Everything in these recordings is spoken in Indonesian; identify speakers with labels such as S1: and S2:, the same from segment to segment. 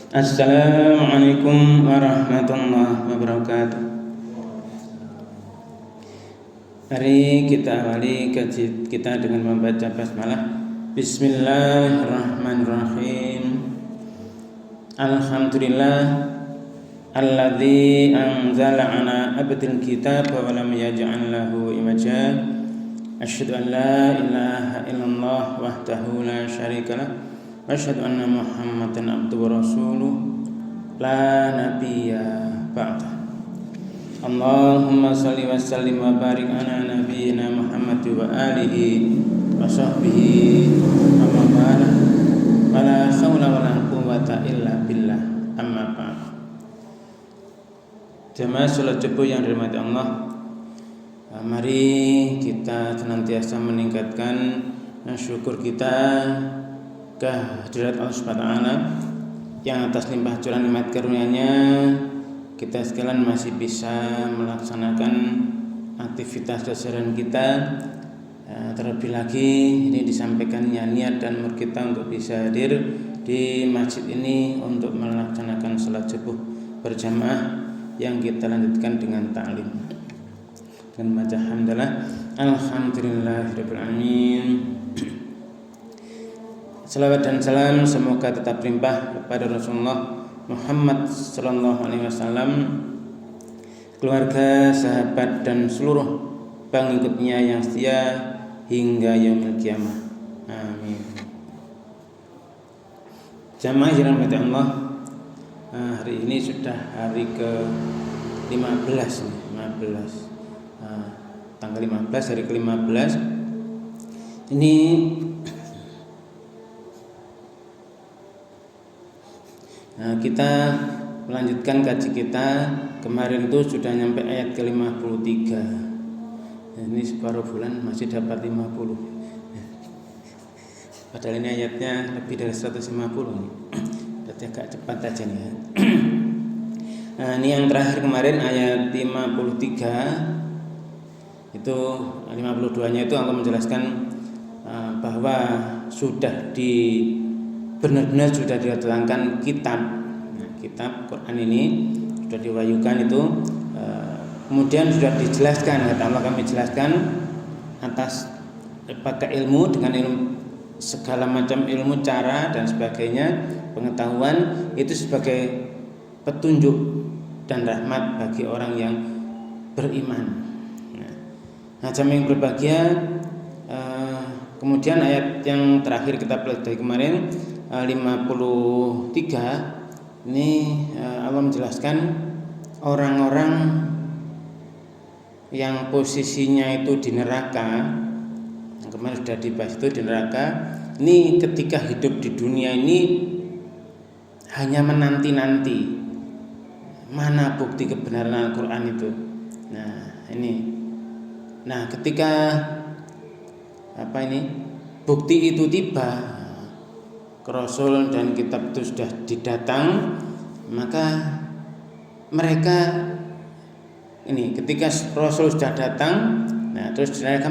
S1: Assalamualaikum warahmatullahi wabarakatuh. Mari kita awali kaji kita dengan membaca basmalah. Bismillahirrahmanirrahim. Alhamdulillah alladzi anzala ala abdil kitab wa lam yaj'al lahu iwaja. Asyhadu an la ilaha illallah wahdahu la syarikalah. Asyhadu anna Muhammadan abduhu wa rasuluh la nabiyya ba'dah. Allahumma salli wa sallim wa barik ala nabiyyina Muhammad wa alihi wa sahbihi amma ba'd. Wala haula wala quwwata illa billah. Amma ba'd. Jamaah salat subuh yang dirahmati Allah, mari kita senantiasa meningkatkan syukur kita kehadirat Allah Subhanahu wa taala yang atas limpah curahan nikmat karunia-Nya kita sekalian masih bisa melaksanakan aktivitas keseharian kita. Terlebih lagi ini disampaikannya niat dan umur kita untuk bisa hadir di masjid ini untuk melaksanakan salat subuh berjamaah yang kita lanjutkan dengan ta'lim dengan baca hamdalah alhamdulillahirabbil alamin. Salawat dan salam semoga tetap limpah kepada Rasulullah Muhammad sallallahu alaihi wasallam, keluarga, sahabat dan seluruh pengikutnya yang setia hingga yaumil qiyamah. Amin. Jamaah yang dirahmati Allah, hari ini sudah hari ke-15 tanggal 15 hari ke-15 ini. Kita melanjutkan kaji kita. Kemarin itu sudah nyampe ayat ke-53. Ini separuh bulan masih dapat 50. Padahal ini ayatnya lebih dari 150 nih. Berarti agak cepat aja nih ya. Ini yang terakhir kemarin ayat 53. Itu 52-nya itu Allah menjelaskan bahwa sudah benar-benar sudah didatangkan kitab Quran ini sudah diwahyukan itu, kemudian sudah dijelaskan, kata Allah, kami jelaskan atas pakai ilmu, dengan ilmu segala macam ilmu, cara dan sebagainya, pengetahuan itu sebagai petunjuk dan rahmat bagi orang yang beriman. Nah, jamaah yang berbahagia, kemudian ayat yang terakhir kita pelajari kemarin 53 ini Allah menjelaskan orang-orang yang posisinya itu di neraka. Yang kemarin sudah dibahas itu di neraka. Ini ketika hidup di dunia ini hanya menanti-nanti mana bukti kebenaran Al-Quran itu. Nah ini, ketika bukti itu tiba, Rasul dan kitab itu sudah didatang, maka mereka ini ketika Rasul sudah datang, terus mereka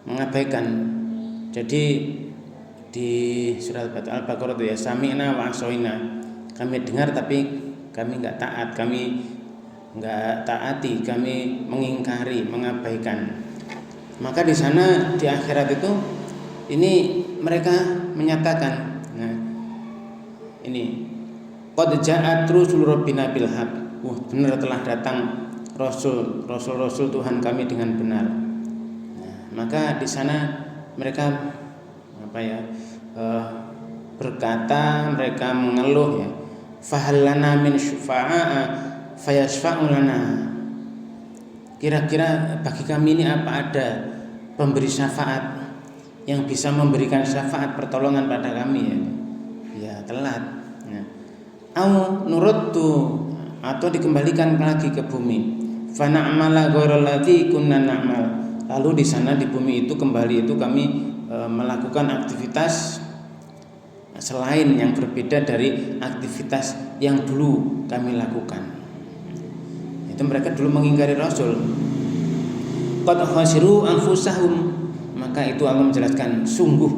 S1: mengabaikan. Jadi di surat Al-Baqarah itu ya, sami'na wa asoina, kami dengar tapi kami enggak taat, kami enggak taati, kami mengingkari, mengabaikan. Maka di sana di akhirat itu ini mereka menyatakan, ini qad ja'at rusul rabbina bil haqq, benar telah datang rasul Tuhan kami dengan benar. Maka di sana mereka berkata, mereka mengeluh ya, fahal lana min syufa'a fayashfa'u lana, kira-kira bagi kami ini apa ada pemberi syafaat yang bisa memberikan syafaat pertolongan pada kami ya telat. Au nurudtu, atau dikembalikan lagi ke bumi, fa na'mala ghairal ladzi kunna na'mal, lalu di sana di bumi itu kembali itu kami melakukan aktivitas selain yang berbeda dari aktivitas yang dulu kami lakukan. Itu mereka dulu mengingkari Rasul. Qad khasiru anfusahum, maka itu Allah menjelaskan sungguh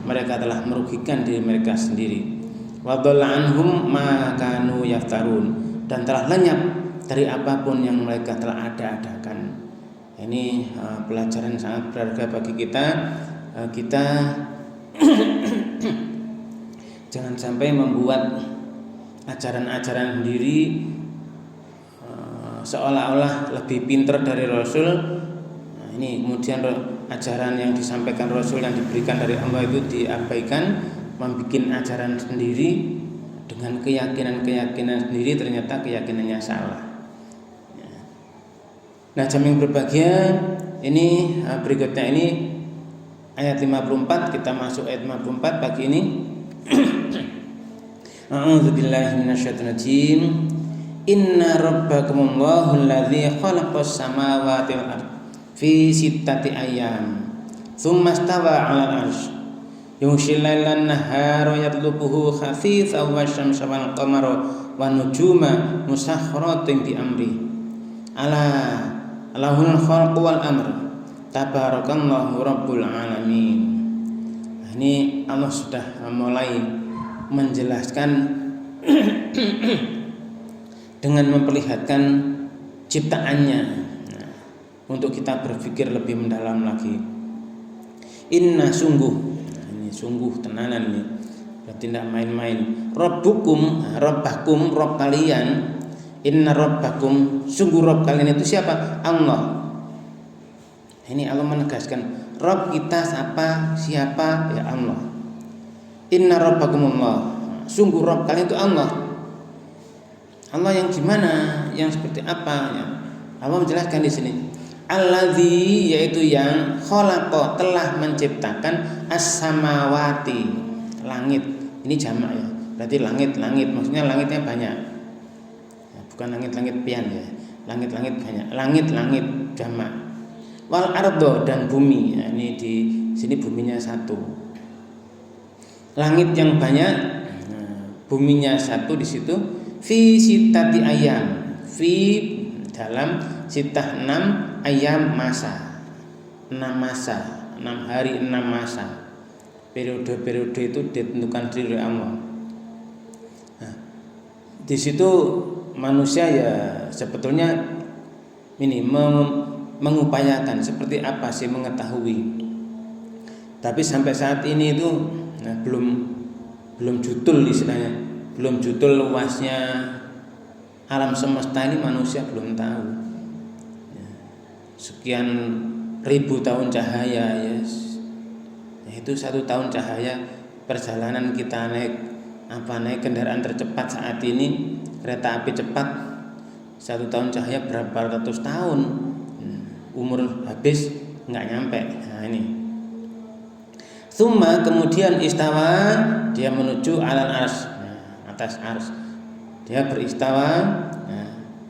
S1: mereka telah merugikan diri mereka sendiri. wa dhalla anhum ma kanu yaftarun, dan telah lenyap dari apapun yang mereka telah ada-adakan. Ini pelajaran sangat berharga bagi kita. Kita jangan sampai membuat ajaran-ajaran sendiri seolah-olah lebih pintar dari Rasul. Ini kemudian ajaran yang disampaikan Rasul yang diberikan dari Allah itu diabaikan, membuat ajaran sendiri dengan keyakinan sendiri, ternyata keyakinannya salah. Nah, jamaah berbahagia, ini berikutnya ini ayat 54, kita masuk ayat 54 pagi ini. A'udzubillahi minasyaitonirrajim. Inna rabbakumullahu alladzi khalaqas samawati wal ardh fi sittati ayyam tsumma stawa 'alal 'arsy yughshil laila an-nahara yatlubuhu khafifan wasyamsa wal qamara wan nujuma musakhkharatin bi amri ala lahul khalqu wal amr tabarakallahu rabbul alamin. Ini Allah sudah mulai menjelaskan dengan memperlihatkan ciptaannya. Nah, untuk kita berpikir lebih mendalam lagi. Inna sungguh, ini sungguh tenanan nih, berarti tidak main-main. Rabbukum, Rabbakum, Rabb kalian. Inna Rabbakum, sungguh Rabb kalian itu siapa? Allah. Ini Allah menegaskan Rabb kita siapa? Ya Allah. Inna Rabbakumullah, sungguh Rabb kalian itu Allah. Allah yang gimana? Yang seperti apa? Ya. Allah menjelaskan di sini. Alladzi, yaitu yang khalaqa, telah menciptakan as-samawati, langit. Ini jamak ya. Berarti langit, maksudnya langitnya banyak. Ya, bukan langit-langit pian ya. Langit-langit banyak. Langit jamak. Wal ardo, dan bumi. Ya, ini di sini buminya satu. Langit yang banyak, buminya satu di situ. Fi sittati ayam, fi dalam sitah 6 ayam masa, 6 hari 6 masa. Periode-periode itu ditentukan oleh Allah. Nah, di situ manusia ya sebetulnya ini mengupayakan seperti apa sih mengetahui. Tapi sampai saat ini itu belum judul istilahnya. Belum judul luasnya alam semesta ini manusia belum tahu. Sekian ribu tahun cahaya, yes. Itu 1 tahun cahaya perjalanan kita naik kendaraan tercepat saat ini, kereta api cepat. 1 tahun cahaya berapa ratus tahun, umur habis nggak nyampe. Nah ini. Tsumma, kemudian istawa, dia menuju alal arsy, atas ars. Dia beristawa,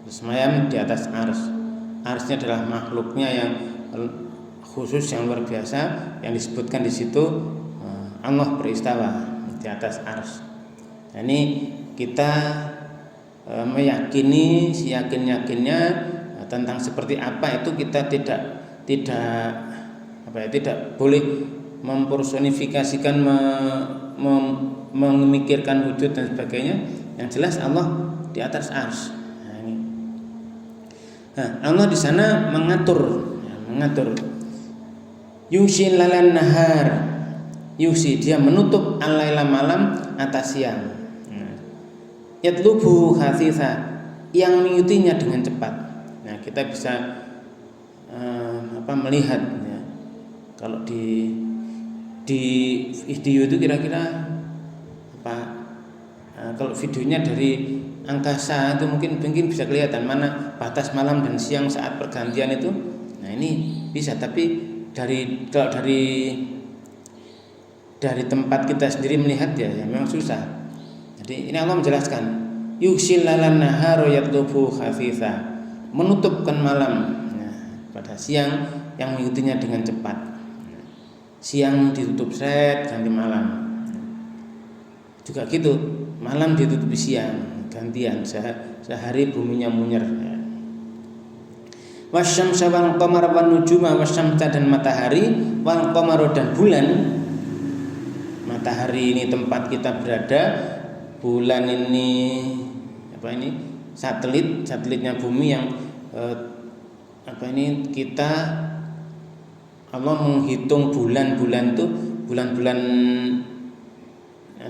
S1: bersemayam di atas ars. Arsnya adalah makhluknya yang khusus, yang luar biasa, yang disebutkan di situ. Allah beristawa di atas ars. Nah, ini kita meyakini, seyakin-yakinnya tentang seperti apa itu kita tidak boleh mempersonifikasikan, memikirkan wujud dan sebagainya. Yang jelas Allah di atas ars. Nah, Allah di sana mengatur. Yughshil lailan nahar, yughshi, dia menutup al-laila malam atas siang. Yatlubu khafifah, yang mengikutinya dengan cepat. Nah, kita bisa melihat ya, kalau di video itu kira-kira kalau videonya dari angkasa itu mungkin bisa kelihatan mana batas malam dan siang saat pergantian itu. Nah, ini bisa, tapi kalau dari tempat kita sendiri melihat ya memang susah. Jadi ini Allah menjelaskan, yughshil lailan nahara yatlubu khafifah, menutupkan malam pada siang yang mengikutinya dengan cepat. Siang ditutup ganti malam. Juga gitu, malam ditutup siang, gantian, sehari buminya munyer. Wasyamsa wal qamara wan nujuma, wasyamsa dan matahari, wal qamara dan bulan. Matahari ini tempat kita berada, bulan ini satelitnya bumi yang kita Allah menghitung bulan-bulan itu bulan-bulan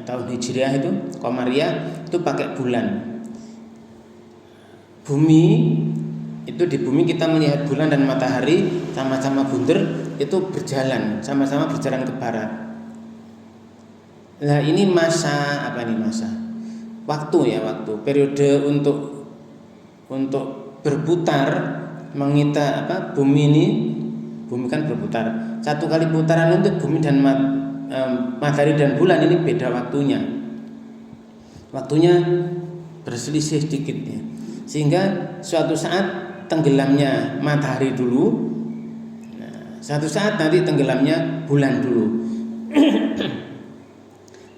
S1: tahun Hijriah itu Qamariyah itu pakai bulan. Bumi itu di bumi kita melihat bulan dan matahari sama-sama bunder itu berjalan, sama-sama berjalan ke barat. Nah ini masa waktu periode untuk berputar mengitar bumi kan berputar. Satu kali putaran untuk bumi dan matahari dan bulan ini beda waktunya. Waktunya berselisih sedikit ya. Sehingga suatu saat tenggelamnya matahari dulu, satu saat nanti tenggelamnya bulan dulu.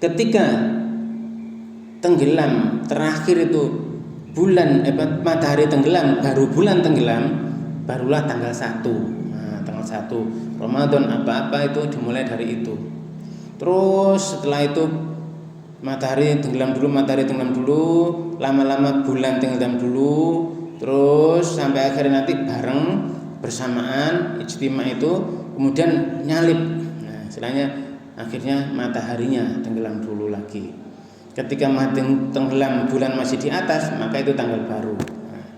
S1: Ketika tenggelam terakhir itu matahari tenggelam, baru bulan tenggelam, barulah tanggal 1. Tanggal 1 Ramadan apa-apa itu dimulai dari itu. Terus setelah itu matahari tenggelam dulu, lama-lama bulan tenggelam dulu, terus sampai akhirnya nanti bareng bersamaan ijtima itu kemudian nyalip. Nah, istilahnya akhirnya mataharinya tenggelam dulu lagi. Ketika tenggelam bulan masih di atas, maka itu tanggal baru. Nah,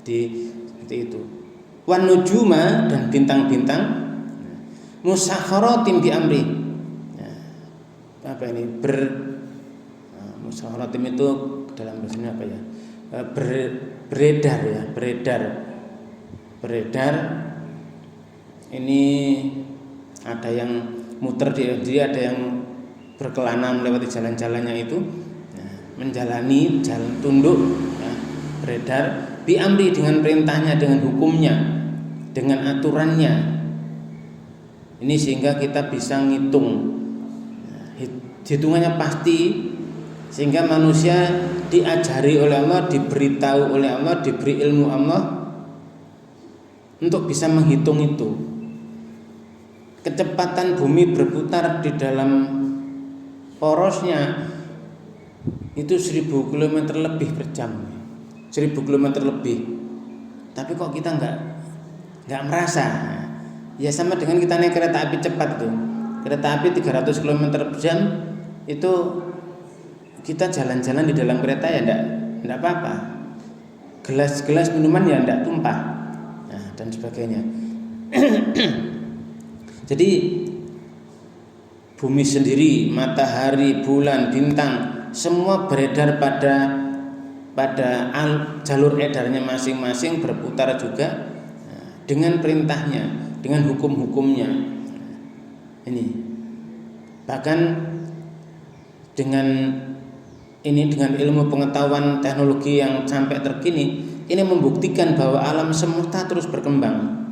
S1: seperti itu. Wan nujuma dan bintang-bintang musakharatin bi amri. Nah, musakharatin itu dalam bahasanya apa ya? Beredar ini ada yang muter dia ada yang berkelana melewati jalan-jalannya itu, menjalani jalan tunduk, beredar bi amri dengan perintahnya, dengan hukumnya, dengan aturannya. Ini sehingga kita bisa ngitung, hitungannya pasti, sehingga manusia diajari oleh Allah, diberitahu oleh Allah, diberi ilmu Allah untuk bisa menghitung itu. Kecepatan bumi berputar di dalam porosnya itu 1000 km lebih per jam, 1000 km lebih. Tapi kok kita nggak merasa? Ya sama dengan kita naik kereta api cepat tuh. Kereta api 300 km per jam itu kita jalan-jalan di dalam kereta ya enggak apa-apa. Gelas-gelas minuman ya enggak tumpah. Nah, dan sebagainya. Jadi bumi sendiri, matahari, bulan, bintang semua beredar pada jalur edarnya masing-masing, berputar juga dengan perintahnya, dengan hukum-hukumnya. Ini bahkan dengan ilmu pengetahuan teknologi yang sampai terkini ini membuktikan bahwa alam semesta terus berkembang,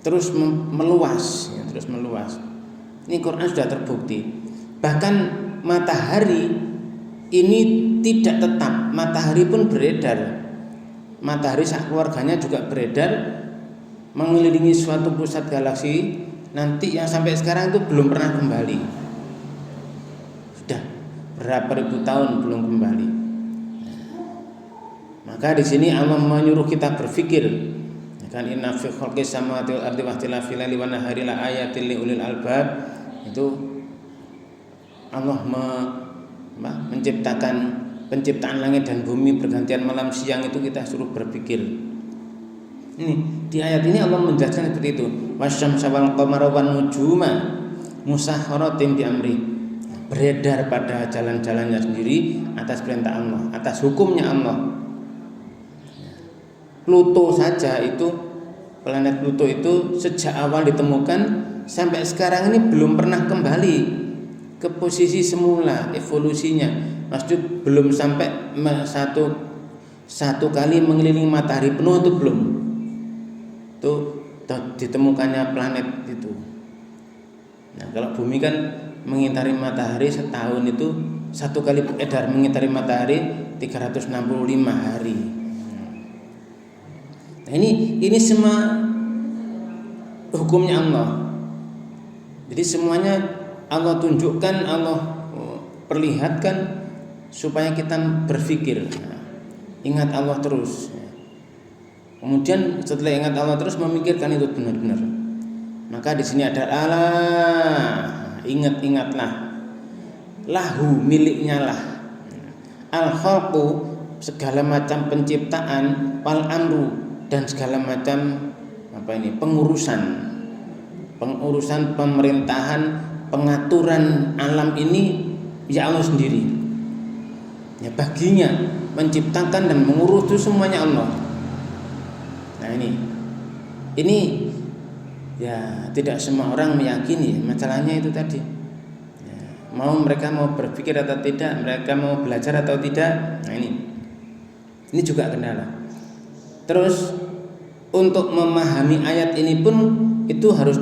S1: terus meluas. Ini Quran sudah terbukti. Bahkan matahari ini tidak tetap, matahari pun beredar. Matahari sak keluarganya juga beredar mengelilingi suatu pusat galaksi nanti yang sampai sekarang itu belum pernah kembali. Sudah berapa ribu tahun belum kembali. Maka di sini Allah menyuruh kita berpikir. Kan inna fi khalqis samawati wal ardi wa ikhtilafil laili wan nahari la ayatil liulil albab. Itu Allah menciptakan penciptaan langit dan bumi bergantian malam siang itu kita suruh berpikir. Ini di ayat ini Allah menjelaskan seperti itu. Wasyamsa wal qamara wan nujuma musakhkharatin bi amri. Beredar pada jalan-jalannya sendiri atas perintah Allah, atas hukumnya Allah. Pluto saja itu, planet Pluto itu sejak awal ditemukan sampai sekarang ini belum pernah kembali ke posisi semula evolusinya. Maksud belum sampai satu kali mengelilingi matahari penuh itu belum. Itu ditemukannya planet itu. Nah, kalau bumi kan mengitari matahari setahun itu satu kali beredar mengitari matahari 365 hari. Nah, ini semua hukumnya Allah. Jadi semuanya Allah tunjukkan, Allah perlihatkan supaya kita berpikir, ingat Allah terus. Kemudian setelah ingat Allah terus memikirkan itu benar-benar. Maka di sini ada Allah, ingatlah, lahu miliknya lah, al khalqu segala macam penciptaan, wal amru dan segala macam pengurusan pemerintahan, pengaturan alam ini ya Allah sendiri. Ya baginya menciptakan dan mengurus itu semuanya Allah. Nah ini ya tidak semua orang meyakini masalahnya itu tadi. Ya, mereka mau berpikir atau tidak, mereka mau belajar atau tidak. Nah ini juga kendala. Terus untuk memahami ayat ini pun itu harus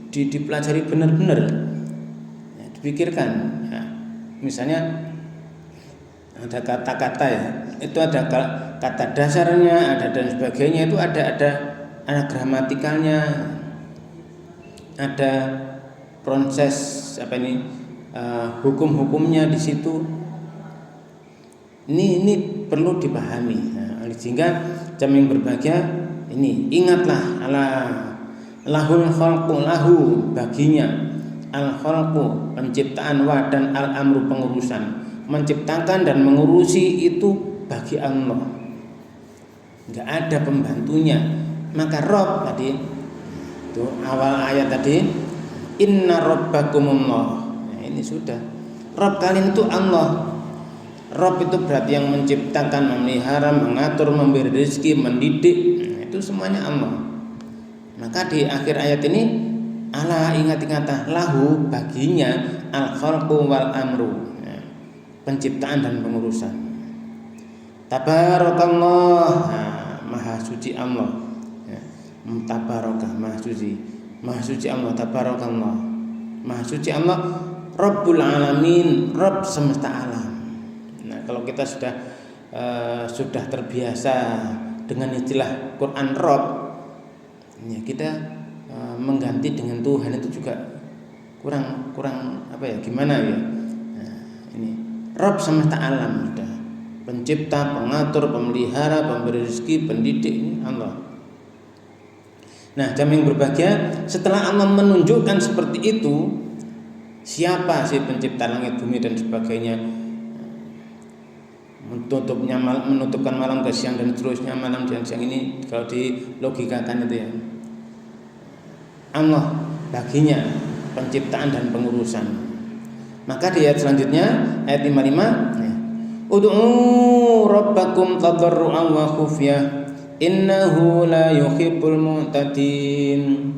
S1: dipelajari benar-benar, ya, dipikirkan. Ya, misalnya ada kata-kata ya, itu ada kata dasarnya, ada dan sebagainya, itu ada gramatikalnya, ada proses hukum-hukumnya di situ. Ini perlu dipahami. Nah, sehingga jam yang berbahagia ini ingatlah lahul khalqu lahu baginya al khalqu penciptaan wa dan al amru pengurusan. Menciptakan dan mengurusi itu bagi Allah, enggak ada pembantunya. Maka Rabb tadi itu awal ayat tadi, inna rabbakumullah. Nah, ini sudah Rabb kalian itu Allah. Rabb itu berarti yang menciptakan, memelihara, mengatur, memberi rezeki, mendidik. Nah, itu semuanya Allah. Maka di akhir ayat ini Allah ingat-ingatlah lahu baginya al khalqu wal amru. Penciptaan dan pengurusan. Tabarakallah, maha suci Allah. Tabarakah, maha suci Allah. Tabarakallah, maha suci Allah. Rabbul alamin, Rabb semesta alam. Nah, kalau kita sudah terbiasa dengan istilah Quran Rabb, ya kita mengganti dengan Tuhan itu juga kurang gimana ya? Nah, ini Rabb semesta alam, sudah pencipta, pengatur, pemelihara, pemberi rezeki, pendidik, ini Allah. Nah, jam yang berbahagia setelah Allah menunjukkan seperti itu, siapa sih pencipta langit bumi dan sebagainya, menutupkan malam ke siang dan seterusnya, malam dan siang ini kalau dilogikakan itu ya, Allah baginya penciptaan dan pengurusan. Maka di ayat selanjutnya ayat 55, ud'u rabbakum tadarruan wa khufyah innahu la yuhibbul mu'tadin.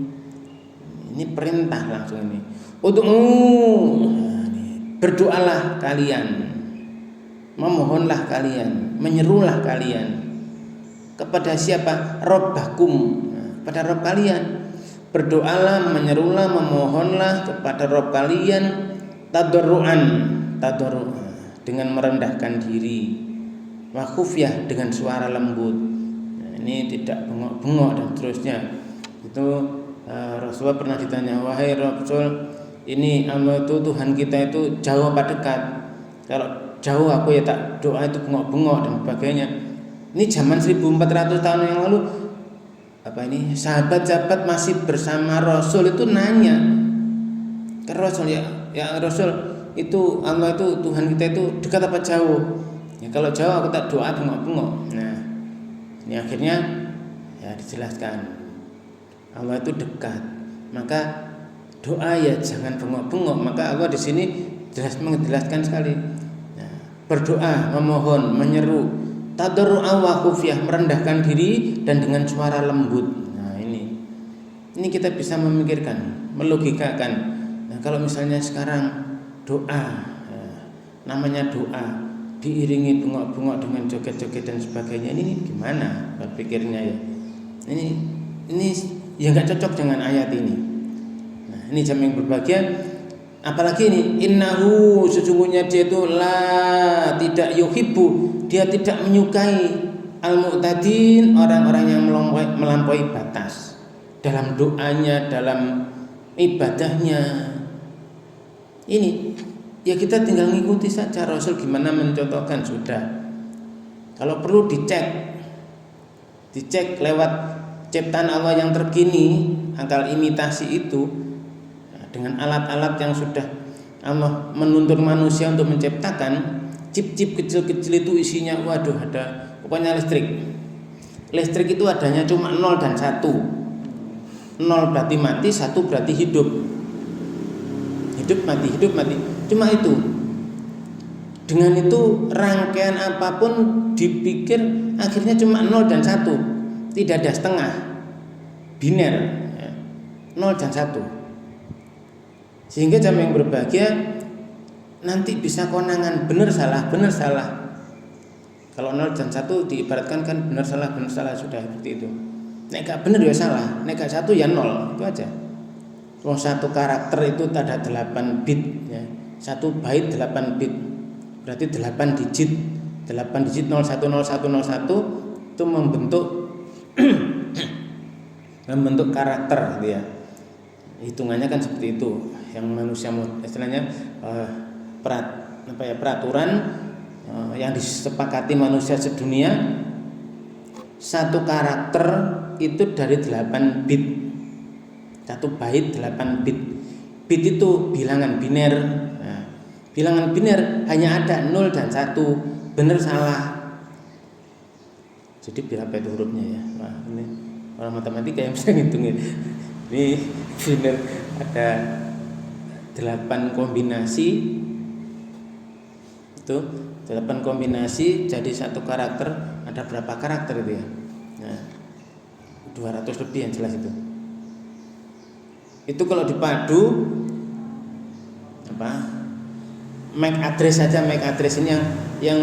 S1: Ini perintah langsung ini. Ud'u, berdoalah kalian, memohonlah kalian, menyerulah kalian kepada siapa? Rabbakum, kepada Rabb kalian. Berdoalah, menyerulah, memohonlah kepada Rabb kalian tadarruan dengan merendahkan diri, wa khufyah dengan suara lembut. Nah, ini tidak bengok-bengok dan seterusnya. Itu Rasulullah pernah ditanya, wahai Rasul, ini Allah itu Tuhan kita itu jauh apa dekat? Kalau jauh aku ya tak doa itu bengok-bengok dan sebagainya. Ini zaman 1400 tahun yang lalu sahabat-sahabat masih bersama Rasul itu nanya ke Rasul, ya Rasul, itu Allah itu Tuhan kita itu dekat apa jauh? Ya kalau jauh aku tak doa bengok-bengok. Nah, ini akhirnya ya dijelaskan Allah itu dekat. Maka doa ya jangan bengok-bengok. Maka Allah di sini menjelaskan sekali. Nah, berdoa, memohon, menyeru, tadarru'a wa khufyah, merendahkan diri dan dengan suara lembut. Nah, ini kita bisa memikirkan, melogikakan. Nah, kalau misalnya sekarang doa, namanya doa diiringi bengok-bengok dengan joget-joget dan sebagainya, ini gimana berpikirnya ya? Ini ya nggak cocok dengan ayat ini. Nah, ini jam yang berbahagia. Apalagi ini innahu, sesungguhnya dia itu tidak yuhibbu, dia tidak menyukai al-mu'tadin, orang-orang yang melampaui batas dalam doanya, dalam ibadahnya. Ini ya kita tinggal ngikuti saja Rasul gimana mencontohkan sudah. Kalau perlu dicek lewat ciptaan Allah yang terkini, akal imitasi itu dengan alat-alat yang sudah Allah menuntun manusia untuk menciptakan. Chip-chip kecil-kecil itu isinya waduh ada pokoknya listrik itu adanya cuma 0 dan 1. 0 berarti mati, 1 berarti hidup mati, cuma itu. Dengan itu rangkaian apapun dipikir akhirnya cuma 0 dan 1, tidak ada setengah, biner ya. 0 dan 1. Sehingga jamaah yang berbahagia nanti bisa konangan benar salah. Kalau 0 dan 1 diibaratkan kan benar salah sudah seperti itu. Nek gak benar ya salah, nek gak 1 ya 0, itu aja. Kalau satu karakter itu ada 8 bit ya. 1 bait 8 bit. Berarti 8 digit. 8 digit 010101 itu membentuk karakter gitu ya. Hitungannya kan seperti itu. Yang manusia istilahnya peraturan yang disepakati manusia sedunia, satu karakter itu dari 8 bit, 1 bait 8 bit. Bit itu bilangan biner. Nah, bilangan biner hanya ada 0 dan 1, benar salah. Jadi berapa itu hurufnya ya? Nah, ini orang matematika yang bisa ngitungin. Ini biner ada 8 kombinasi. Itu 8 kombinasi jadi satu karakter, ada berapa karakter itu ya? Nah, 200 lebih yang jelas itu. Itu kalau dipadu MAC address ini yang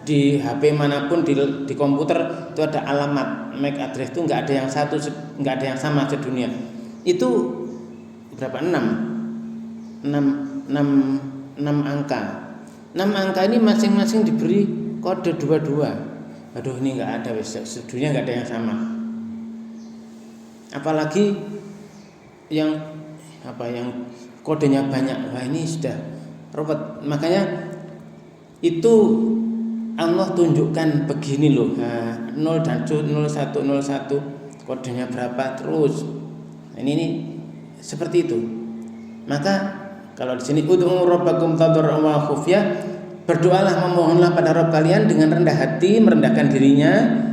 S1: di HP manapun di komputer itu ada alamat MAC address, itu nggak ada yang sama sedunia. Itu berapa? 6 angka. 6 angka ini masing-masing diberi kode 22. Aduh, ini nggak ada, sedunia nggak ada yang sama. Apalagi yang kodenya banyak. Wah, ini sudah robot. Makanya itu Allah tunjukkan begini loh. Nah, 0 dan 0101 kodenya berapa terus. Ini seperti itu. Maka kalau di sini ud'u rabbakum tadarruan wa khufyah, berdoalah, memohonlah pada Rabb kalian dengan rendah hati, merendahkan dirinya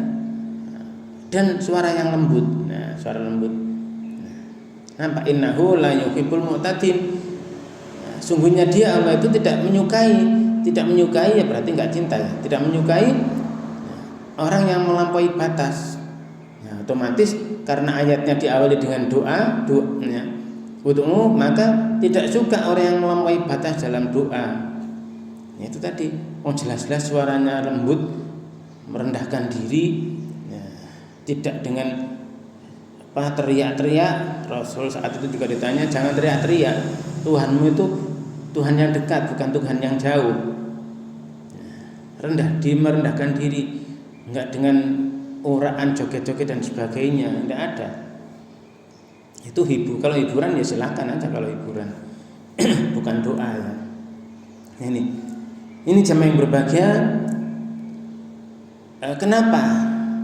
S1: dan suara yang lembut. Nah, suara lembut. Nampak innahu la yuhibbul mu'tadin. Nah, sungguhnya dia Allah itu tidak menyukai ya berarti enggak cinta ya. Tidak menyukai orang yang melampaui batas. Nah, otomatis karena ayatnya diawali dengan doa ya. Ud'u, maka tidak suka orang yang melampaui batas dalam doa. Ya, itu tadi, jelas-jelas suaranya lembut, merendahkan diri, ya, tidak dengan teriak-teriak. Rasul saat itu juga ditanya, jangan teriak-teriak. Tuhanmu itu Tuhan yang dekat, bukan Tuhan yang jauh. Ya, merendahkan diri, enggak dengan uraan, joget-joget dan sebagainya, enggak ada. Itu kalau hiburan ya silakan aja kalau hiburan. Bukan doa ya. Ini jamaah yang berbahagia. Kenapa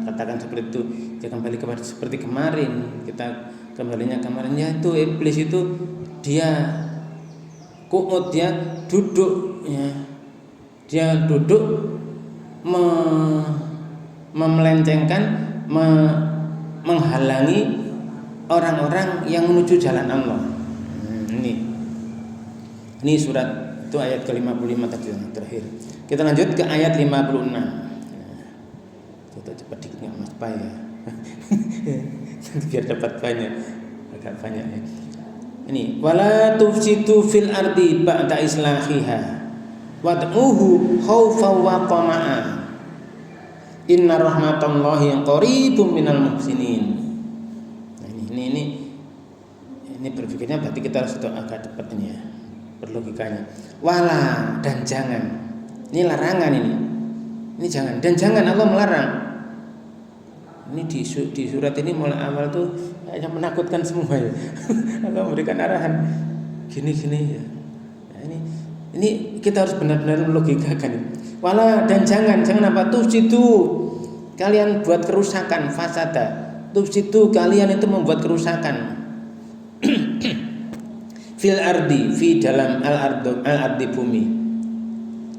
S1: katakan seperti itu? Ya kembali kepada seperti kemarin. Kita kembalinya kemarin, yaitu iblis itu dia ku'ud, dia duduk ya. Dia duduk memelencengkan, menghalangi orang-orang yang menuju jalan Allah. Ini surat itu ayat ke-55 tadi yang terakhir. Kita lanjut ke ayat 56. Cepat dikit enggak Mas Pai ya. Biar dapat banyak, agak banyak ya. Ini wala tufsidu fil ardi ba'da islahiha wad'uhu khaufan wa tama'a inna rahmatallahi qaribum minal muhsinin. Ini berpikirnya berarti kita harus agak cepat ini ya, berlogikanya. Wala, dan jangan. Ini larangan ini. Ini jangan, dan jangan, Allah melarang. Ini di surat ini mulai awal tuh kayaknya menakutkan semua ya. Allah memberikan arahan gini ya. Nah, ini Ini kita harus benar-benar melogikakan. Wala, dan jangan apa tuh situ kalian buat kerusakan, fasada. Tuh situ kalian itu membuat kerusakan. Fil ardi, fi dalam al ardi bumi.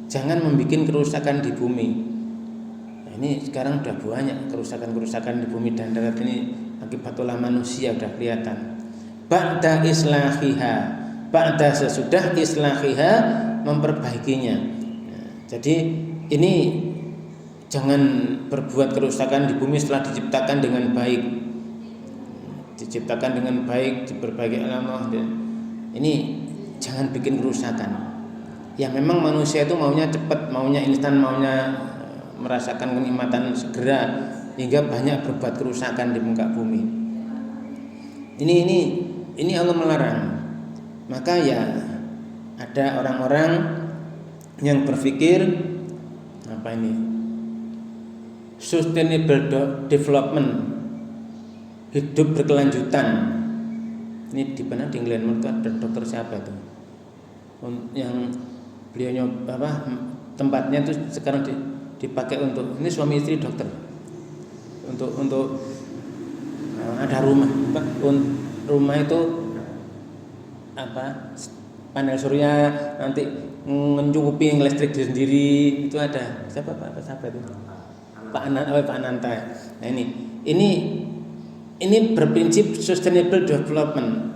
S1: Jangan membuat kerusakan di bumi. Nah, ini sekarang udah banyak kerusakan di bumi dan darat ini akibat ulah manusia udah kelihatan. Ba'da islahiha, ba'da sesudah islahiha memperbaikinya. Nah, jadi ini jangan berbuat kerusakan di bumi setelah diciptakan dengan baik. Diciptakan dengan baik, diperbaiki Allah. Ini jangan bikin kerusakan. Ya memang manusia itu maunya cepat, maunya instan, maunya merasakan kenikmatan segera, hingga banyak berbuat kerusakan di muka bumi. Ini Allah melarang. Maka ya ada orang-orang yang berpikir apa ini? Sustainable development, hidup berkelanjutan. Ini di mana di England itu ada dokter siapa itu? Yang beliaunya apa tempatnya itu sekarang dipakai untuk ini suami istri dokter. Untuk ada rumah itu apa panel surya nanti mencukupi listrik sendiri itu ada siapa itu Pak Ananta. Nah ini berprinsip sustainable development.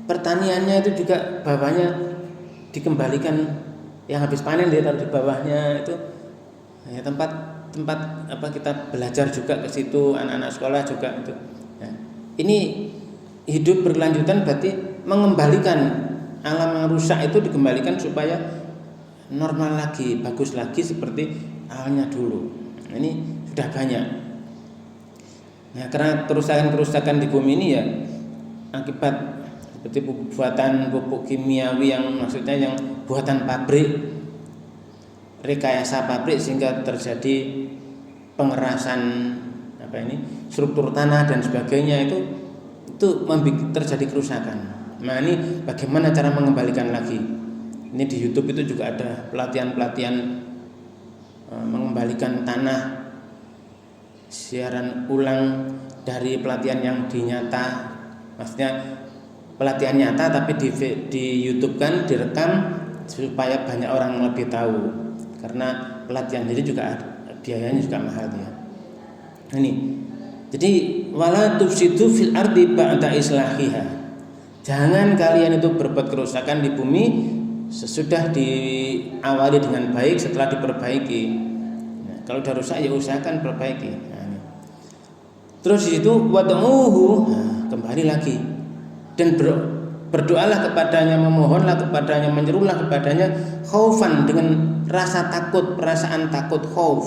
S1: Pertaniannya itu juga bawahnya dikembalikan, yang habis panen dia taruh di bawahnya itu ya tempat apa kita belajar juga ke situ, anak-anak sekolah juga itu. Nah, ini hidup berkelanjutan berarti mengembalikan alam yang rusak itu dikembalikan supaya normal lagi, bagus lagi seperti awalnya dulu. Nah, ini sudah banyak. Nah, karena kerusakan di bumi ini ya akibat seperti buatan pupuk kimiawi yang maksudnya yang buatan pabrik, rekayasa pabrik sehingga terjadi pengerasan struktur tanah dan sebagainya itu terjadi kerusakan. Nah, ini bagaimana cara mengembalikan lagi? Ini di YouTube itu juga ada pelatihan mengembalikan tanah, siaran ulang dari pelatihan yang dinyata, maksudnya pelatihan nyata tapi di YouTube kan direkam supaya banyak orang lebih tahu, karena pelatihan ini juga biayanya juga mahal ya. Ini jadi wala tufsidu fil ardi ba'da islahiha. Jangan kalian itu berbuat kerusakan di bumi sesudah diawali dengan baik setelah diperbaiki. Nah, kalau sudah rusak ya usahakan perbaiki. Nah, terus di situ wad'uhu, kembali lagi dan berdoalah kepadanya, memohonlah kepadanya, menyerulah kepadanya khaufan dengan rasa takut, perasaan takut khauf.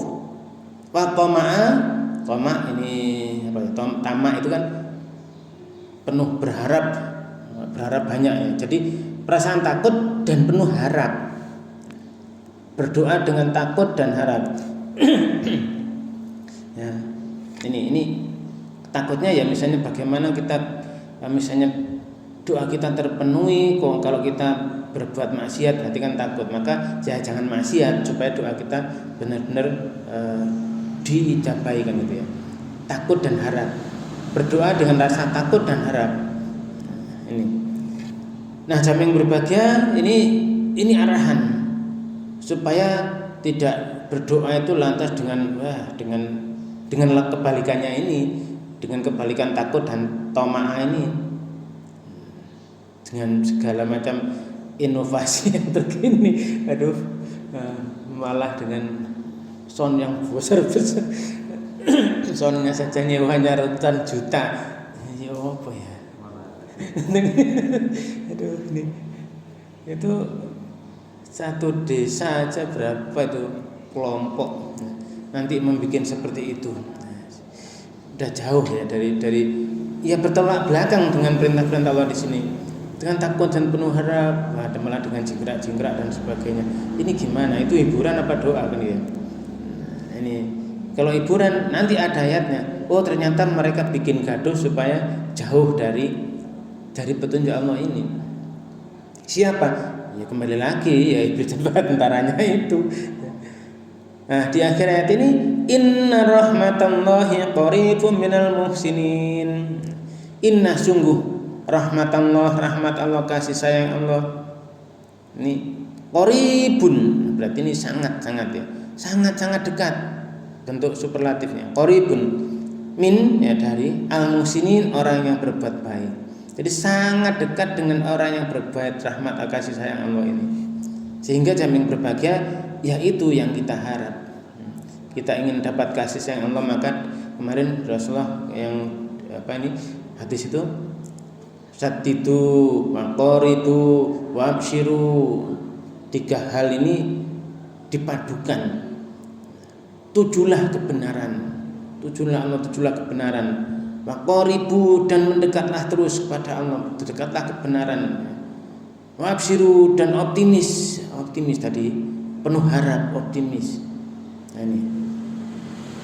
S1: Wa tama ini apa ya? Tama itu kan penuh berharap banyak ya. Jadi perasaan takut dan penuh harap. Berdoa dengan takut dan harap. Ya. Ini takutnya ya misalnya bagaimana kita misalnya doa kita terpenuhi, kalau kita berbuat maksiat berarti kan takut, maka jangan maksiat supaya doa kita benar-benar diijabahi kan gitu ya. Takut dan harap, berdoa dengan rasa takut dan harap. Ini. Nah, jaming berbahagia ini arahan supaya tidak berdoa itu lantas dengan kebalikannya ini, dengan kebalikan takut dan toma'ah ini, dengan segala macam inovasi yang terkini, malah dengan sound yang besar-besar, soundnya saja nyewanya ratusan juta, ya apa ya? Ini itu satu desa aja berapa itu kelompok nanti membuat seperti itu, udah jauh ya dari ya bertolak belakang dengan perintah-perintah Allah di sini. Dengan takut dan penuh harap, malah dengan jingkrak-jingkrak dan sebagainya. Ini gimana? Itu hiburan apa doa kan ya? Ini kalau hiburan nanti ada ayatnya. Oh ternyata mereka bikin gaduh supaya jauh dari petunjuk Allah ini. Siapa? Ya kembali lagi ya iblis dan bala tentaranya itu. Nah, di akhir ayat ini inna rahmatallahi qaribun minal muhsinin. Inna sungguh rahmatallah, rahmat Allah, kasih sayang Allah. Ini qaribun, berarti ini sangat-sangat ya. Sangat-sangat dekat. Bentuk superlatifnya. Qaribun min ya dari al-muhsinin, orang yang berbuat baik. Jadi sangat dekat dengan orang yang berbuat rahmat kasih sayang Allah ini. Sehingga jamin berbahagia yaitu yang kita harap. Kita ingin dapat kasih sayang Allah, maka kemarin Rasulullah yang hadis itu saddidu waqaridu wabshiru, 3 hal ini dipadukan. Tujulah kebenaran. Tujulah kebenaran. Waqaribu, dan mendekatlah terus kepada Allah, dekatlah kebenaran. Wabshiru, dan optimis tadi, penuh harap, optimis. Nah, ini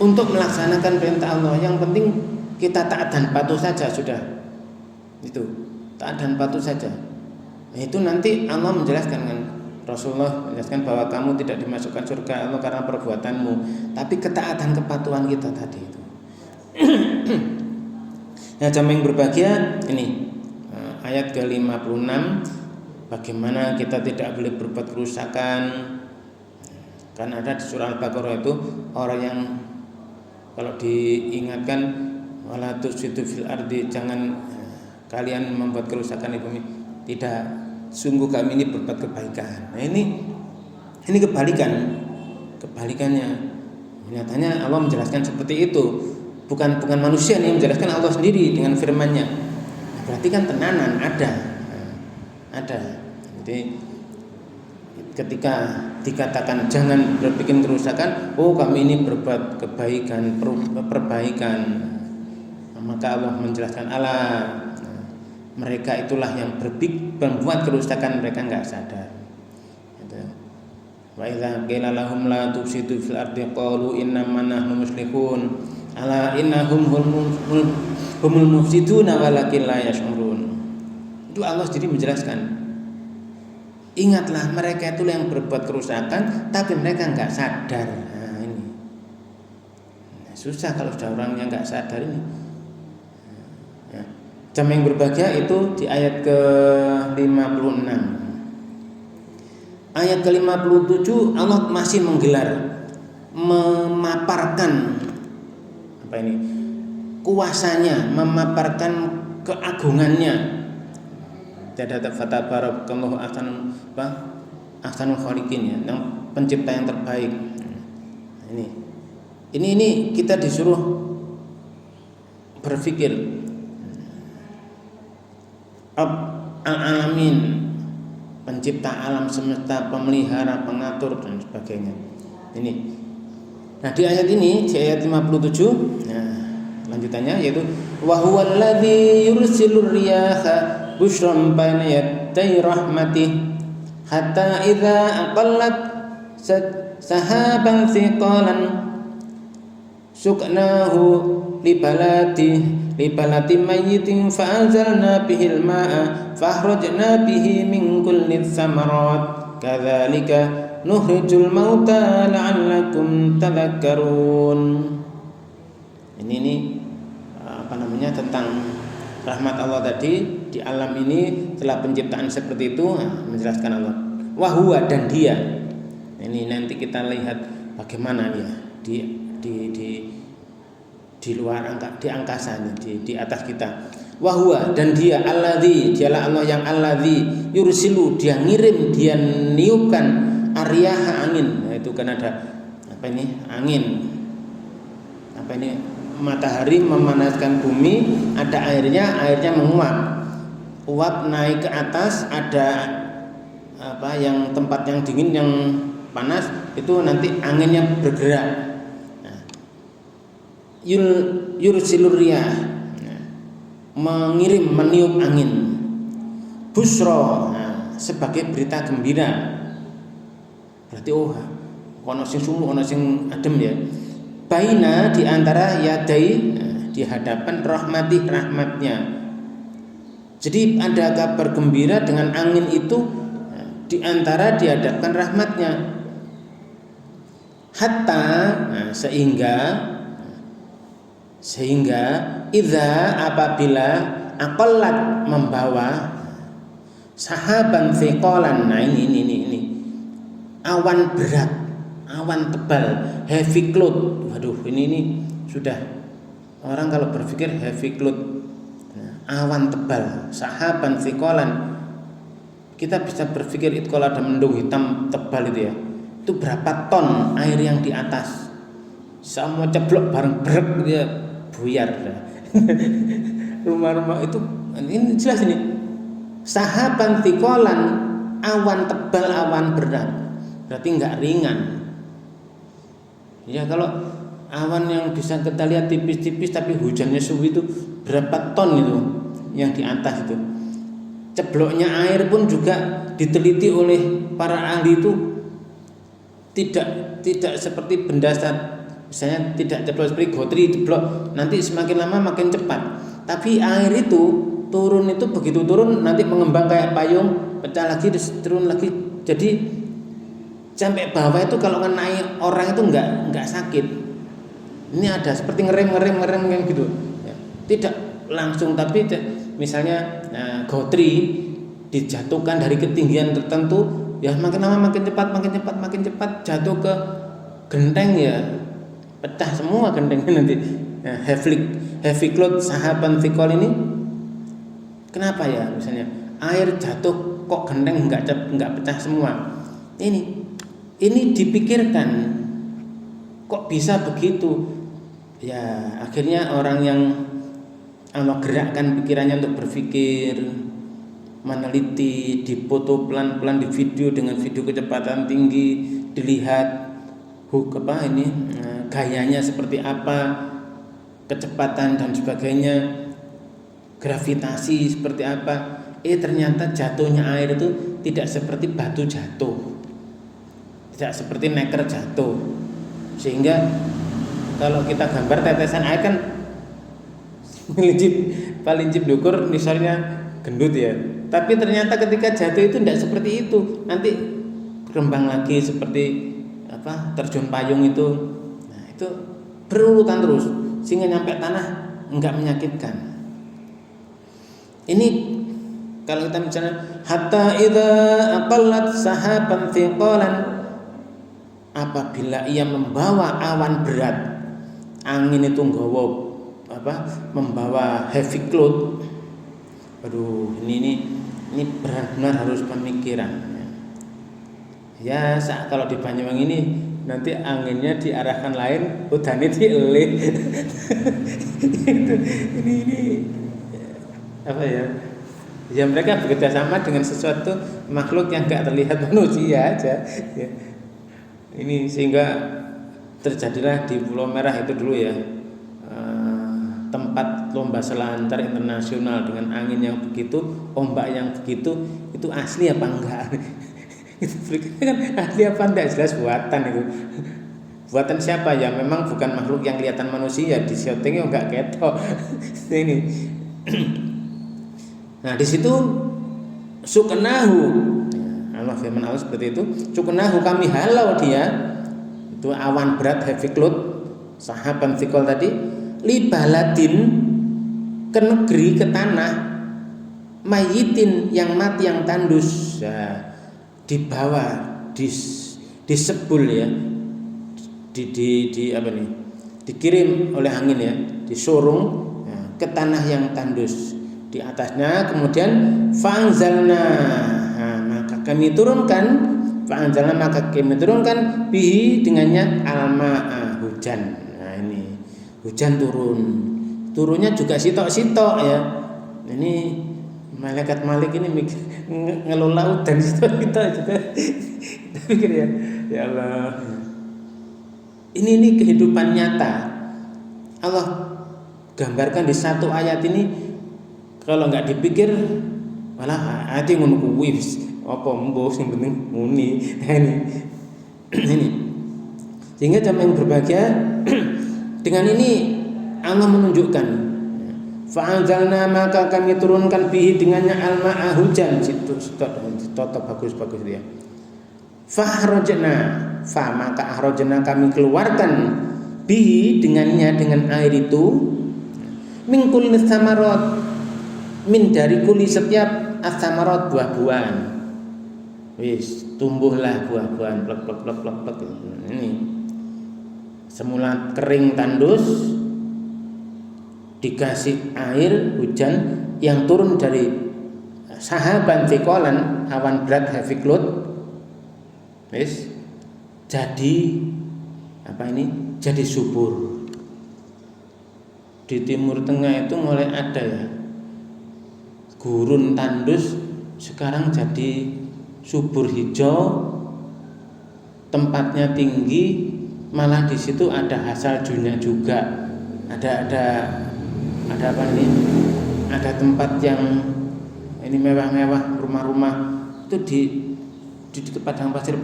S1: untuk melaksanakan perintah Allah, yang penting kita taat dan patuh saja sudah. Itu taat dan patuh saja. Nah, itu nanti Allah menjelaskan kan, Rasulullah menjelaskan bahwa kamu tidak dimasukkan surga Allah karena perbuatanmu, tapi ketaatan kepatuhan kita tadi itu. Nah, jamaah yang berbahagia ini ayat ke-56, bagaimana kita tidak boleh berbuat kerusakan. Kan ada di surah Al-Baqarah itu orang yang kalau diingatkan wala tusidu fil ardi, jangan kalian membuat kerusakan di bumi. Tidak, sungguh kami ini berbuat kebaikan. Nah, ini kebalikannya. Nyatanya Allah menjelaskan seperti itu. Bukan manusia yang menjelaskan, Allah sendiri dengan firman-Nya. Nah, berarti kan tenanan ada. Jadi ketika dikatakan jangan berbikin kerusakan, oh kami ini berbuat kebaikan, perbaikan, maka Allah menjelaskan mereka itulah yang membuat kerusakan, mereka enggak sadar. Wa idza qila lahum la tufsidu fil ardi qalu innama nahnu muslihun ala innahum humul mufsiduna walakin la yash'urun. Itu Allah sendiri menjelaskan. Ingatlah mereka itu yang berbuat kerusakan, tapi mereka enggak sadar. Nah, ini susah kalau sudah orang yang enggak sadar ini. Ya. Jamaah yang berbahagia itu di ayat ke-56. Ayat ke-57 Allah masih memaparkan kuasanya, memaparkan keagungannya. Tidak fatabarakallahu ahsanul khaliqin ya, yang pencipta yang terbaik. Ini kita disuruh berpikir al-alamin, pencipta alam semesta, pemelihara, pengatur dan sebagainya. Ini. Nah, di ayat ini, di ayat 57, nah, lanjutannya yaitu wa huwal ladzi yursilur riyaha busyran baina yaday rahmatih hatta idza aqallat sahaban thiqalan suknahu li balati mayyitin fa'anzalna bihil ma'a fahrajna bihi min kulli tsamarat kadzalika nuhrijul mauta la'allakum tadhakkarun. Ini tentang rahmat Allah tadi di alam ini. Setelah penciptaan seperti itu, menjelaskan Allah wahwa, dan dia. Ini nanti kita lihat bagaimana dia di luar di angkasa, di atas kita. Wahwa, dan dia alladzi, dialah Allah yang alladzi yursilu, dia ngirim, dia niupkan ariyaha, angin. Nah, itu kan ada angin. Matahari memanaskan bumi, ada airnya menguap naik ke atas. Ada yang tempat yang dingin, yang panas, itu nanti anginnya bergerak. Nah, yursilur riyah, mengirim, meniup angin. Busra, sebagai berita gembira. Berarti ono sing sumuh, ono sing adem ya. Baina, di antara yadai, di hadapan rahmatnya. Jadi ada kabar gembira dengan angin itu, di antara dihadapkan rahmatnya. Hatta sehingga idza apabila aqallat membawa sahaban thiqalan. Nah ini awan berat, awan tebal, heavy cloud. Waduh, ini sudah orang kalau berpikir heavy cloud, awan tebal, sahaban thiqalan. Kita bisa berpikir itu kalau ada mendung hitam tebal itu ya, itu berapa ton air yang di atas, semua ceblok bareng brek dia buyar. Rumah-rumah itu ini jelas ini sahaban thiqalan, awan tebal, awan berat, berarti nggak ringan. Ya kalau awan yang bisa kita lihat tipis-tipis tapi hujannya suwi itu berapa ton itu yang di atas itu. Cebloknya air pun juga diteliti oleh para ahli itu tidak seperti benda saat misalnya tidak ceblok seperti gotri ceblok nanti semakin lama makin cepat. Tapi air itu turun, itu begitu turun nanti mengembang kayak payung, pecah lagi terus turun lagi. Jadi sampai bawah itu kalau ngenai orang itu enggak sakit. Ini ada seperti ngerem yang gitu. Ya, tidak langsung tapi misalnya gotri dijatuhkan dari ketinggian tertentu, ya makin lama makin cepat jatuh ke genteng ya pecah semua gentengnya nanti. Nah, heavy cloud sahaban thiqal ini kenapa ya, misalnya air jatuh kok genteng enggak pecah semua. Ini dipikirkan kok bisa begitu. Ya akhirnya orang yang Allah gerakkan pikirannya untuk berpikir, meneliti, dipoto pelan-pelan di video dengan video kecepatan tinggi, dilihat gayanya seperti apa, kecepatan dan sebagainya, gravitasi seperti apa. Ternyata jatuhnya air itu tidak seperti batu jatuh, tidak seperti neker jatuh. Sehingga kalau kita gambar tetesan air kan palincip dukur misalnya gendut ya. Tapi ternyata ketika jatuh itu tidak seperti itu. Nanti berkembang lagi seperti terjun payung itu. Nah, itu berurutan terus sehingga nyampe tanah enggak menyakitkan. Ini kalau kita bicara hatta idza aqallat sahaban thiqalan, apabila ia membawa awan berat, angin itu membawa heavy cloud. Aduh, ini benar-benar harus pemikiran. Ya, kalau di Banyuwangi ini nanti anginnya diarahkan lain, hutannya dielih. ini apa ya? Ya mereka bekerja sama dengan sesuatu makhluk yang enggak terlihat manusia aja. Ya. Ini sehingga terjadilah di Pulau Merah itu dulu ya, tempat lomba selancar internasional dengan angin yang begitu, ombak yang begitu, itu asli apa enggak? Itu kan asli apa enggak, jelas buatan itu. Buatan siapa ya? Memang bukan makhluk yang kelihatan manusia, di syutingnya enggak ketok. Ini. Nah, di situ suknahu. Allah firman Allah seperti itu. Suknahu, kami halau dia. Itu awan berat heavy cloud, sahaban thiqal tadi, li baladin, ke negeri, ke tanah, mayitin, yang mati, yang tandus. Ya, dibawa, disebul ya, dikirim oleh angin ya, disurung ya, ke tanah yang tandus. Di atasnya kemudian fa'anzalna, maka kami turunkan, maka kami turunkan bihi, dengannya alma'a, hujan. Nah ini hujan turunnya juga sitok-sitok ya. Ini malaikat Malik ini ngelola hujan sitok-sitok juga. Kita pikir ya Allah, ini kehidupan nyata. Allah gambarkan di satu ayat ini. Kalau nggak dipikir malah hati ngono kuwi apa mbuh sing penting muni. Ini sehingga jamaah yang berbahagia dengan ini Allah menunjukkan Fa'anzalna maka kami turunkan bihi dengannya al-ma'a hujan. Situ toto bagus dia. Fahrojna maka ahrojna kami keluarkan bihi dengannya dengan air itu min kulli tsamarat min dari kuli setiap as-samarat buah-buahan. Wis tumbuhlah buah-buahan plek. Ini semula kering tandus dikasih air hujan yang turun dari sahaban thiqalan awan berat heavy cloud. Wis jadi jadi subur. Di Timur Tengah itu mulai ada ya gurun tandus, sekarang jadi subur hijau, tempatnya tinggi, malah di situ ada saljunya juga. Ada apa nih? Ada tempat yang ini mewah-mewah, rumah-rumah itu di padang pasir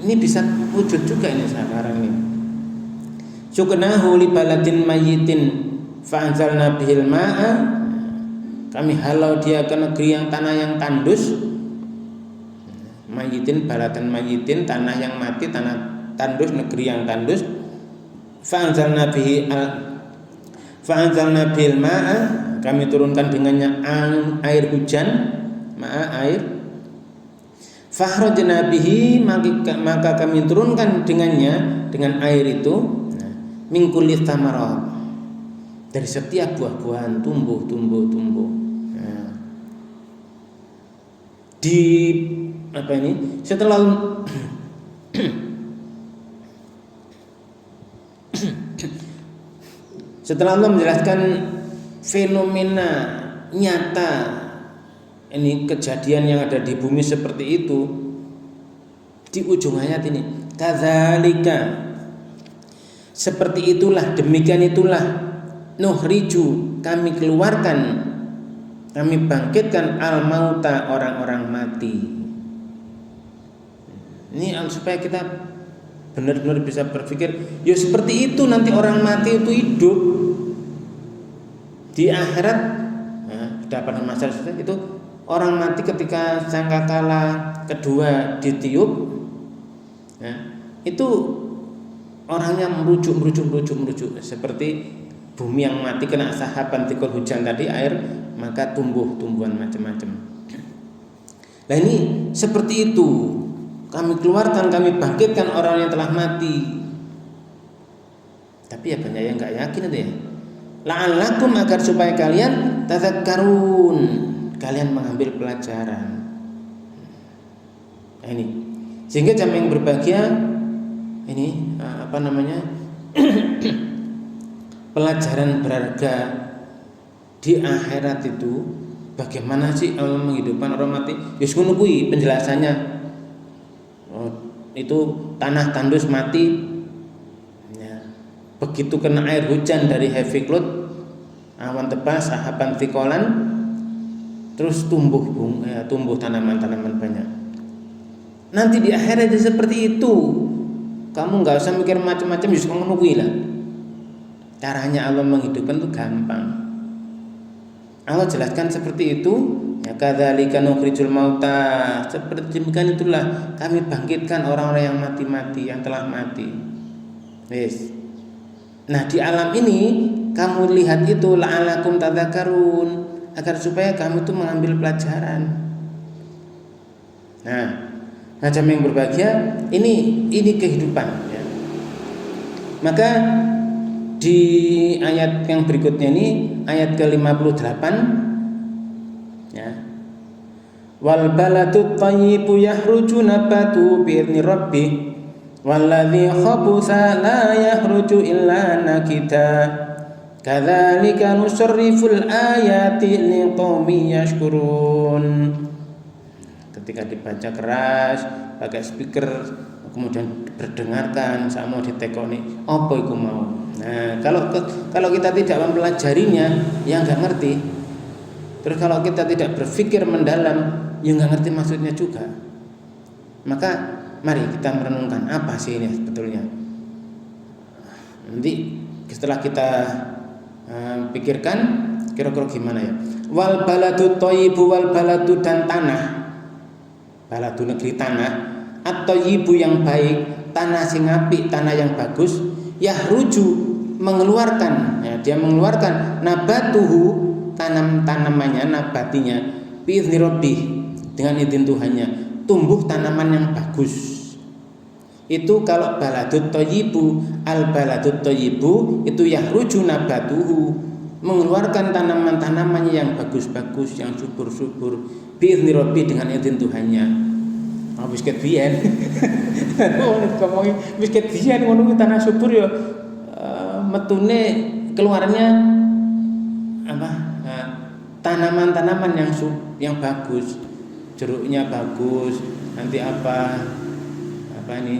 S1: ini bisa wujud juga ini sekarang ini. Suknahu li baladin mayyitin fa'anzalna bihil ma'a, kami halau dia ke negeri yang tanah yang tandus. Mayyitin baladan mayyitin, tanah yang mati, tanah tandus, negeri yang tandus. Fa'anzalna bihil ma'a, kami turunkan dengannya air hujan, ma'a air. Fakhrajna bihi, maka kami turunkan dengannya, dengan air itu, min kulli tsamarat, dari setiap buah-buahan tumbuh. Nah, di apa ini? Setelah Allah menjelaskan fenomena nyata ini, kejadian yang ada di bumi seperti itu, di ujung ayat ini, kadzalika, seperti itulah, demikian itulah, nuhriju, kami keluarkan, kami bangkitkan al-mauta, orang-orang mati. Ini supaya kita benar-benar bisa berpikir, ya seperti itu nanti orang mati itu hidup di akhirat. Nah, pada masa itu orang mati ketika sangkakala kedua ditiup, ya, itu orangnya merujuk seperti bumi yang mati kena sahaban tikul hujan tadi air, maka tumbuh-tumbuhan macam-macam. Nah ini seperti itu, kami keluarkan, kami bangkitkan orang yang telah mati. Tapi ya banyak yang nggak yakin itu ya. La'allakum, agar supaya kalian tadzakkarun, kalian mengambil pelajaran. Nah ini, sehingga jamaah yang berbahagia ini pelajaran berharga di akhirat itu, bagaimana sih Allah menghidupkan orang mati? Yus ngono kuwi penjelasannya. Itu tanah tandus mati, ya, begitu kena air hujan dari heavy cloud, awan tebal, sahaban thiqalan, terus tumbuh tanaman-tanaman banyak. Nanti di akhirat seperti itu, kamu nggak usah mikir macam-macam, justru ngono kuwi lah. Caranya Allah menghidupkan itu gampang. Allah jelaskan seperti itu, ya kadzalika nukhrijul mauta, seperti demikian itulah kami bangkitkan orang-orang yang mati-mati, yang telah mati. Yes. Nah, di alam ini kamu lihat itu la'alakum tadzakkarun, agar supaya kamu itu mengambil pelajaran. Nah, jamaah yang berbahagia, ini kehidupan, ya. Maka di ayat yang berikutnya ini, ayat ke-58, ya. Wal baladut thayyibu yahruju nabatu bi'idzni rabbih walladzi khabutha la yahruju illa nakita kadzalika nusarriful ayati liqaumin yashkurun. Ketika dibaca keras pakai speaker, kemudian berdengarkan, sama ditekoni apa iku mau. Nah, kalau kita tidak mempelajarinya, ya nggak ngerti. Terus kalau kita tidak berpikir mendalam, ya nggak ngerti maksudnya juga. Maka mari kita merenungkan apa sih ini sebetulnya. Nanti setelah kita Pikirkan kira-kira gimana ya. Wal baladu thayyibu, wal baladu dan tanah, baladu negeri tanah, at-thayyibu yang baik, tanah sing apik, tanah yang bagus, yahruju mengeluarkan, ya, dia mengeluarkan nabatuhu, tanamannya, nabatinya, biizni rabbih, dengan izin Tuhannya, tumbuh tanaman yang bagus. Itu kalau baladut thayyibu, al baladut thayyibu itu yahruju nabatuhu, mengeluarkan tanaman-tanamannya yang bagus-bagus, yang subur-subur, biizni rabbi, dengan izin Tuhannya. Wis ket biyen. Ngomongin wis ket biyen ngono kuwi tanah subur ya metune keluarnya apa? Tanaman-tanaman yang bagus. Jeruknya bagus, nanti apa ini?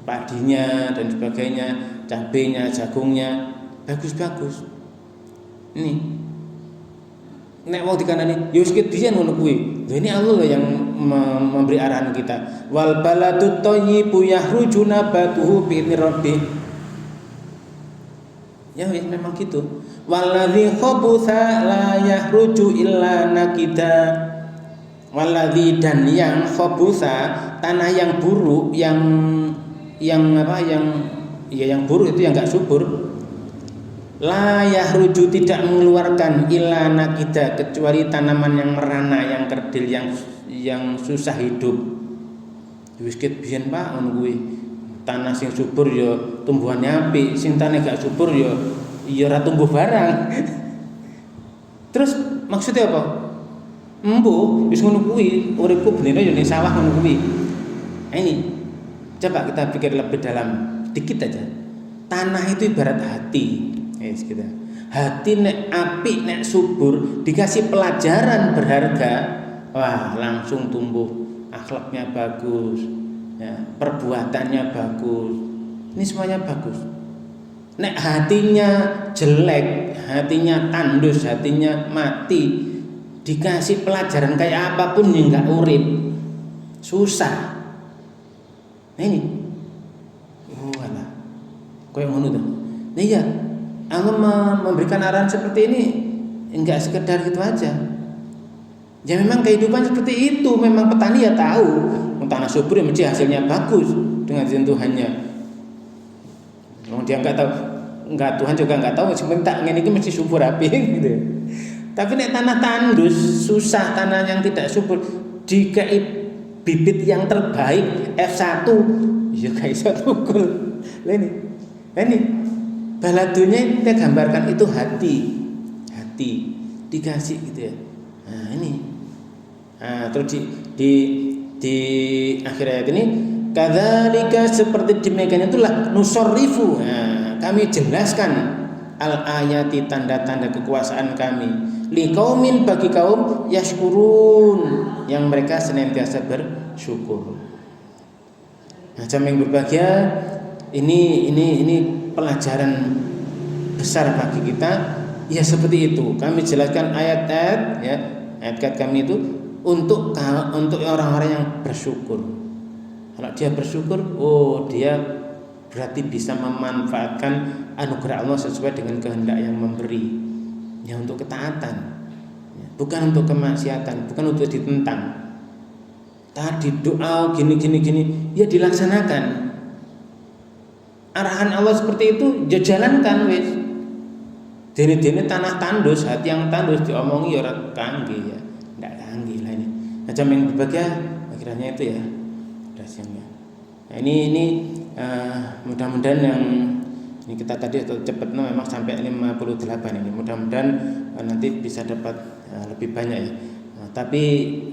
S1: Padinya dan sebagainya, cabenya, jagungnya bagus-bagus. Ini nek wong dikandani ya wis biyen ngono kuwi. Lha ini Allah yang memberi arahan kita. Wal baladut thayyibu yahruju nabatuhu bi idzni rabbih. Ya wis memang gitu. Walladzi khabutha la yahruju illa nakida. Walladzi, dan yang khabutha, tanah yang buruk, yang buruk itu yang enggak subur. La yahruju, tidak mengeluarkan, illa nakida, kecuali tanaman yang merana, yang kerdil, yang susah hidup. Wis ket biyen Pak ngono kuwi. Tanah sing subur ya tumbuhannya apik, sing tanah gak subur ya ora tumbuh barang. Terus maksudnya apa? Embuh wis ngono kuwi, uripku benere ya ning sawah ngono kuwi. Ini coba kita pikir lebih dalam dikit aja. Tanah itu ibarat hati. Gitu. Hati nek apik, nek subur, dikasih pelajaran berharga, wah langsung tumbuh, akhlaknya bagus, ya, perbuatannya bagus, ini semuanya bagus. Nek hatinya jelek, hatinya tandus, hatinya mati, dikasih pelajaran kayak apapun yang nggak urip, susah. Nah ini, alah, kau yang ngono tuh, nah iya. Allah memberikan arahan seperti ini enggak sekedar gitu aja. Ya memang kehidupan seperti itu, memang petani ya tahu, tanah subur ya mesti hasilnya bagus dengan izin Tuhannya. Dia enggak tahu, enggak, Tuhan juga enggak tahu sebentar ngene iki mesti subur api gitu. Tapi nek tanah tandus, susah, tanah yang tidak subur, dikai bibit yang terbaik F1 ya gak iso tukul. Lah ini baladunya kita gambarkan itu hati dikasih gitu ya. Nah ini, terus di akhir ayat ini, kadzalika, seperti demikian itulah nusorrifu. Nah, kami jelaskan al ayati, tanda-tanda kekuasaan kami, liqaumin, bagi kaum yashkurun, yang mereka senantiasa bersyukur. Nah, jamaah yang berbahagia, ini pelajaran besar bagi kita. Ya seperti itu. Kami jelaskan ayat-ayat kami itu untuk orang-orang yang bersyukur. Kalau dia bersyukur, dia berarti bisa memanfaatkan anugerah Allah sesuai dengan kehendak yang memberi. Ya untuk ketaatan, bukan untuk kemaksiatan, bukan untuk ditentang. Tadi doa gini ya dilaksanakan. Arahan Allah seperti itu jalankan wis. Dene-dene tanah tandus, hati yang tandus diomongi ya ora kangge ya. Ndak kangge lah ini. Macam yang berbahagia akhirnya itu ya rahasianya. Nah, ini mudah-mudahan yang ini kita tadi cepat memang sampai 58 ini. Mudah-mudahan nanti bisa dapat lebih banyak ya. Tapi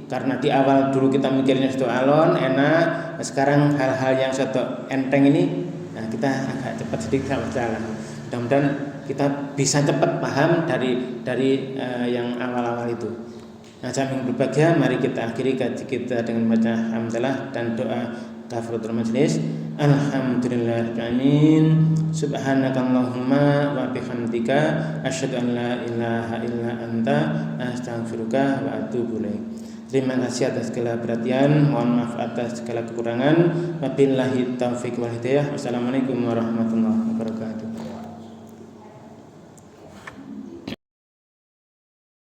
S1: karena di awal dulu kita mikirnya sudah alon enak, sekarang hal-hal yang sudah enteng ini kita agak cepat sedikit masalah. Mudah-mudahan kita bisa cepat paham dari yang awal-awal itu. Nah, yang berbahagia, mari kita akhiri kaji kita dengan baca hamdalah dan doa kafaratul majelis. Alhamdulillahirrahmanirrahim. Subhanakallahumma wa bihamdika asyhadu an la ilaha illa anta astaghfiruka wa atubu ilaik. Terima kasih atas segala perhatian, mohon maaf atas segala kekurangan. Wabillahi taufiq wal hidayah. Wassalamualaikum warahmatullahi wabarakatuh.